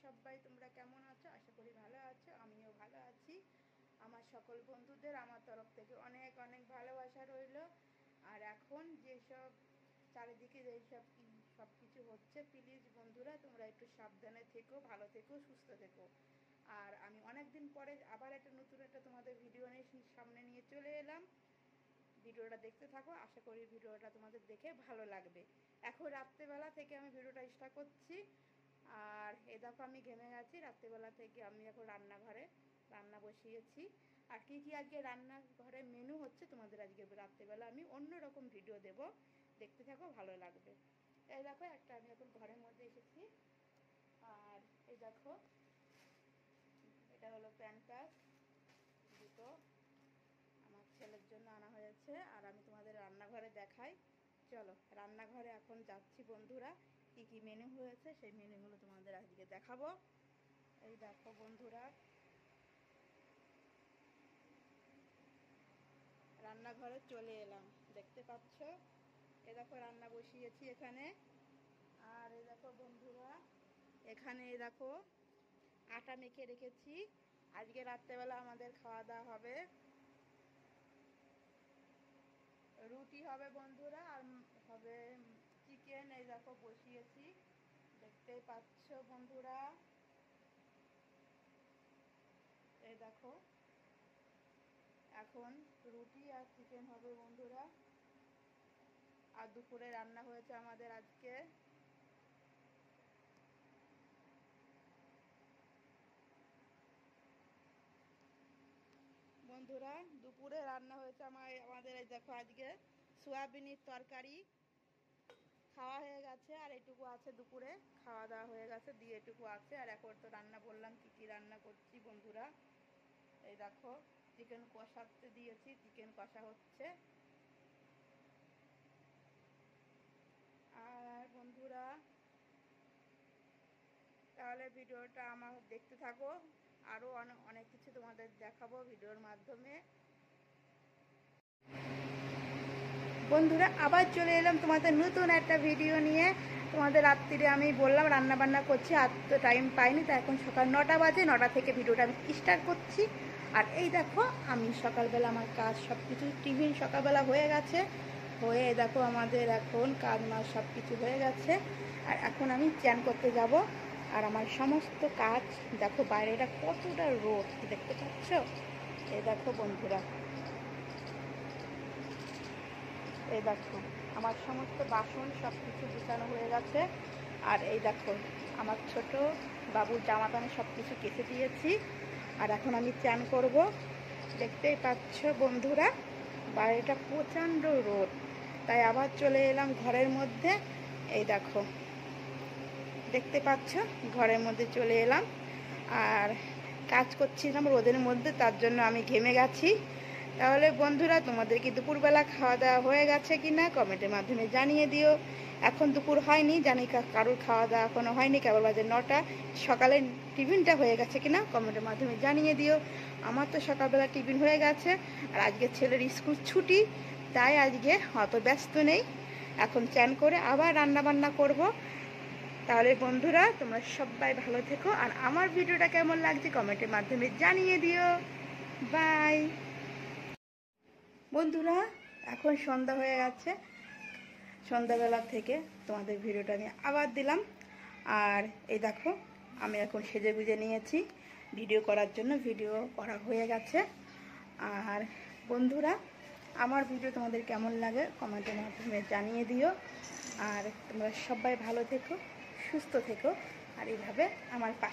সবাই তোমরা কেমন আছো? আশা করি ভালো আছো, আমিও ভালো আছি। আমার সকল বন্ধুদের আমার তরফ থেকে অনেক অনেক ভালোবাসা রইল। আর এখন যেসব চারিদিকে যেসব সব কিছু হচ্ছে, প্লিজ বন্ধুরা তোমরা একটু সাবধানে থেকো, ভালো থেকো, সুস্থ থেকো। আর আমি অনেক দিন পরে আবার নতুন একটা তোমাদের ভিডিও নিয়ে সামনে নিয়ে চলে এলাম। ভিডিওটা দেখতে থাকো, আশা করি ভিডিওটা তোমাদের দেখে ভালো লাগবে। এখন রাত্রেবেলা থেকে আমি ভিডিওটা স্টার্ট করছি। আর এ দেখো আমি ঘেমে গেছি, রাত্রেবেলা থেকে আমি এখন রান্নাঘরে রান্না বসিয়েছি। আর কি কি আজকে রান্নাঘরে মেনু হচ্ছে তোমাদের আজকে রাত্রেবেলা আমি অন্যরকম ভিডিও দেব, দেখতে থাকো, ভালো লাগবে। এই দেখো একটা আমি এখন ঘরের মধ্যে এসেছি। আর এই দেখো এটা হলো প্যান্টাস দুটো, আমার ছেলের জন্য আনা হয়েছে। আর আমি তোমাদের রান্নাঘরে দেখাই, চলো রান্নাঘরে এখন যাচ্ছি বন্ধুরা। কি কি মেনু হয়েছে সেই মেনুগুলো তোমাদের আজকে দেখাবো। এই দেখো বন্ধুরা, রান্নাঘরে চলে এলাম, দেখতে পাচ্ছ। এ দেখো রান্না বসিয়েছি এখানে। আর এই দেখো বন্ধুরা, এখানে এই দেখো আটা মেখে রেখেছি। আজকে রাত্রেবেলা আমাদের খাওয়া দাওয়া হবে, রুটি হবে বন্ধুরা, আর হবে চিকেন। এই দেখো বসিয়েছি, দেখতেই পাচ্ছ বন্ধুরা। এই দেখো এখন রুটি আর চিকেন হবে বন্ধুরা। আর দুপুরে রান্না হয়েছে আমাদের আজকে বন্ধুরা, দুপুরে রান্না হয়েছে আমাদের এই দেখো আজকে সোয়াবিনের তরকারি খাওয়া হয়ে গেছে। আর এটুকু আছে, দুপুরে খাওয়া দাওয়া হয়ে গেছে, দিয়ে এটুকু আছে। আর এখন তো রান্না বললাম কি কি রান্না করছি বন্ধুরা। এই দেখো চিকেন কষাতে দিয়েছি, চিকেন কষা হচ্ছে। আর বন্ধুরা তাহলে ভিডিওটা আমার দেখতে থাকো, আরও অনেক কিছু তোমাদের দেখাবো ভিডিওর মাধ্যমে। বন্ধুরা আবার চলে এলাম তোমাদের নতুন একটা ভিডিও নিয়ে। তোমাদের রাত্রিরে আমি বললাম রান্না বান্না করছি, আর তো টাইম পাইনি, তাই এখন সকাল 9টা বাজে, 9টা থেকে ভিডিওটা আমি স্টার্ট করছি। আর এই দেখো আমি সকালবেলা আমার কাজ সব কিছু, টিফিন সকালবেলা হয়ে গেছে, হয়ে দেখো আমাদের এখন কাজ মাছ সব কিছু হয়ে গেছে। আর এখন আমি চ্যান করতে যাব। আর আমার সমস্ত কাজ দেখো, বাইরেটা কতটা রোদ দেখতে পাচ্ছ। এই দেখো বন্ধুরা, এই দেখো আমার সমস্ত বাসন সব কিছু গুছানো হয়ে গেছে। আর এই দেখো আমার ছোট বাবুর জামা প্যান্ট সব কিছু কেচে দিয়েছি। আর এখন আমি চান করব, দেখতেই পাচ্ছ বন্ধুরা বাইরেটা প্রচণ্ড রোদ, তাই আবার চলে এলাম ঘরের মধ্যে। এই দেখো দেখতে পাচ্ছ ঘরের মধ্যে চলে এলাম। আর কাজ করছিলাম রোদের মধ্যে, তার জন্য আমি ঘেমে গেছি। তাহলে বন্ধুরা তোমাদের কি দুপুরবেলা খাওয়া দাওয়া হয়ে গেছে কি না কমেন্টের মাধ্যমে জানিয়ে দিও। এখন দুপুর হয়নি, জানি কারোর খাওয়া দাওয়া এখনো হয়নি, কেবল বাজে 9টা। সকালে টিফিনটা হয়ে গেছে কিনা কমেন্টের মাধ্যমে জানিয়ে দিও। আমার তো সকালবেলা টিফিন হয়ে গেছে। আর আজকে ছেলের স্কুল ছুটি, তাই আজকে অত ব্যস্ত নেই। এখন চান করে আবার রান্না বান্না করব। তাহলে বন্ধুরা তোমরা সবাই ভালো থেকো, আর আমার ভিডিওটা কেমন লাগছে কমেন্টের মাধ্যমে জানিয়ে দিও। বাই বন্ধুরা, এখন সন্ধ্যা হয়ে গেছে, সন্ধ্যাবেলা থেকে তোমাদের ভিডিওটা আমি আবার দিলাম। আর এই দেখো আমি এখন সেজে গুজে নিয়েছি ভিডিও করার জন্য, ভিডিও করা হয়ে গেছে। আর বন্ধুরা আমার ভিডিও তোমাদের কেমন লাগে কমেন্টের মাধ্যমে জানিয়ে দিও। আর তোমরা সবাই ভালো থেকো, সুস্থ থেকো, আর এইভাবে আমার পাশে